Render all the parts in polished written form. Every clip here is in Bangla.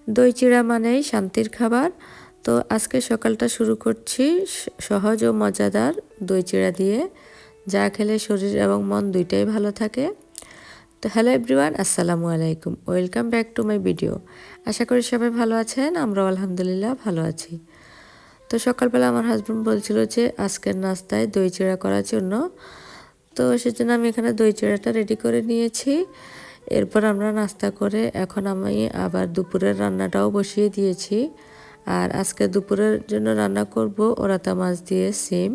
দই চিড়া মানেই শান্তির খাবার। তো আজকে সকালটা শুরু করছি সহজ ও মজাদার দই চিড়া দিয়ে, যা খেলে শরীর এবং মন দুইটাই ভালো থাকে। তো হ্যালো এভরিওয়ান, আসসালামু আলাইকুম, welcome back to my video. আশা করি সবাই ভালো আছেন, আমরাও আলহামদুলিল্লাহ ভালো আছি। তো সকালবেলা আমার হাজব্যান্ড বলছিল যে আজকের নাস্তায় দই চিড়া করার জন্য। তো সেজন্য আমি এখানে দই চিড়াটা রেডি করে নিয়েছি। এরপর আমরা নাস্তা করে এখন আমি আবার দুপুরের রান্নাটাও বসিয়ে দিয়েছি। আর আজকে দুপুরের জন্য রান্না করব ওরাতা মাছ দিয়ে সিম।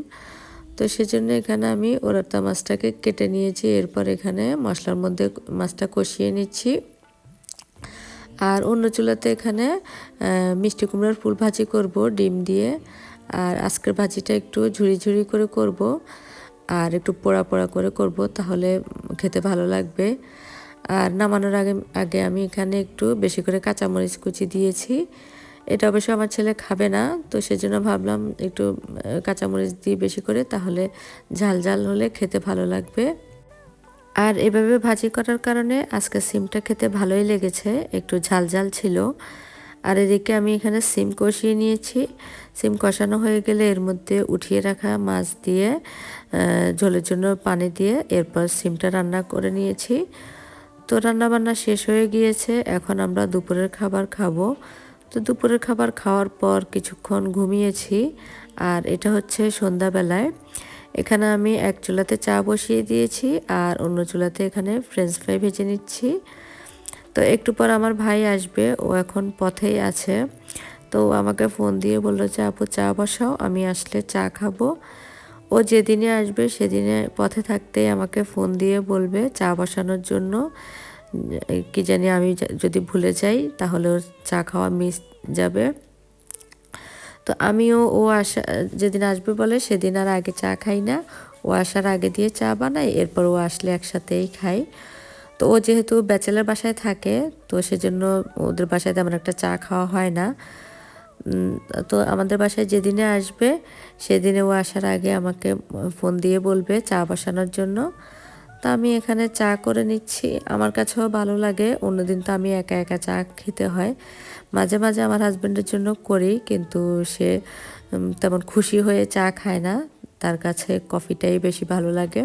তো সেজন্য এখানে আমি ওরাতা মাছটাকে কেটে নিয়েছি। এরপর এখানে মশলার মধ্যে মাছটা কষিয়ে নিচ্ছি। আর অন্য চুলাতে এখানে মিষ্টি কুমড়ার ফুল ভাজি করব ডিম দিয়ে। আর আজকের ভাজিটা একটু ঝুরি ঝুরি করে করব, আর একটু পোড়া পোড়া করে করব, তাহলে খেতে ভালো লাগবে। আর নামানোর আগে আগে আমি এখানে একটু বেশি করে কাঁচামরিচ কুচি দিয়েছি। এটা অবশ্য আমার ছেলে খাবে না, তো সেজন্য ভাবলাম একটু কাঁচামরিচ দিয়ে বেশি করে, তাহলে ঝাল ঝাল হলে খেতে ভালো লাগবে। আর এভাবে ভাজি করার কারণে আজকে সিমটা খেতে ভালোই লেগেছে, একটু ঝাল ঝাল ছিল। আর এদিকে আমি এখানে সিম কষিয়ে নিয়েছি। সিম কষানো হয়ে গেলে এর মধ্যে উঠিয়ে রাখা মাছ দিয়ে ঝোলের জন্য পানি দিয়ে এরপর সিমটা রান্না করে নিয়েছি। তো রান্নাবান্না শেষ হয়ে গিয়েছে, এখন আমরা দুপুরের খাবার খাবো। তো দুপুরের খাবার খাওয়ার পর কিছুক্ষণ ঘুমিয়েছি। আর এটা হচ্ছে সন্ধ্যাবেলায়। এখানে আমি এক চুলাতে চা বসিয়ে দিয়েছি, আর অন্য চুলাতে এখানে ফ্রেঞ্চ ফ্রাই ভেজে নিচ্ছি। তো একটু পর আমার ভাই আসবে, ও এখন পথেই আছে। তো আমাকে ফোন দিয়ে বললো যে আপু চা বসাও, আমি আসলে চা খাবো। ও যেদিনে আসবে সেদিনে পথে থাকতেই আমাকে ফোন দিয়ে বলবে চা বসানোর জন্য। কি জানি আমি যদি ভুলে যাই তাহলে ওর চা খাওয়া মিস যাবে। তো আমিও ও আসা যেদিন আসবে বলে সেদিন আর আগে চা খাই না, ও আসার আগে দিয়ে চা বানাই, এরপর ও আসলে একসাথেই খাই। তো ও যেহেতু ব্যাচেলার বাসায় থাকে, তো সেজন্য ওদের বাসায় তেমন একটা চা খাওয়া হয় না। তো আমাদের বাসায় যেদিনে আসবে সেদিনে ও আসার আগে আমাকে ফোন দিয়ে বলবে চা বসানোর জন্য। তো আমি এখানে চা করে নিচ্ছি, আমার কাছেও ভালো লাগে। অন্যদিন তো আমি একা একা চা খেতে হয়, মাঝে মাঝে আমার হাজব্যান্ডের জন্য করি, কিন্তু সে তেমন খুশি হয়ে চা খায় না, তার কাছে কফিটাই বেশি ভালো লাগে।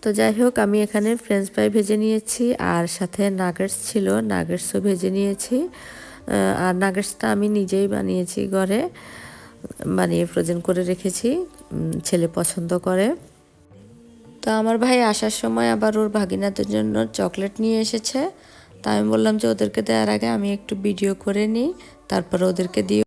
তো যাই হোক, আমি এখানে ফ্রেঞ্চ ফ্রাই ভেজে নিয়েছি, আর সাথে নাগেটস ছিল, নাগেটসও ভেজে নিয়েছি। আর নাগেটসটা আমি নিজেই বানিয়েছি ঘরে, বানিয়ে ফ্রোজেন করে রেখেছি, ছেলে পছন্দ করে। তো আমার ভাই আসার সময় আবার ওর ভাগিনাদের জন্য চকলেট নিয়ে এসেছে। তা আমি বললাম যে ওদেরকে দেওয়ার আগে আমি একটু ভিডিও করে নিই, তারপরে ওদেরকে দিয়ে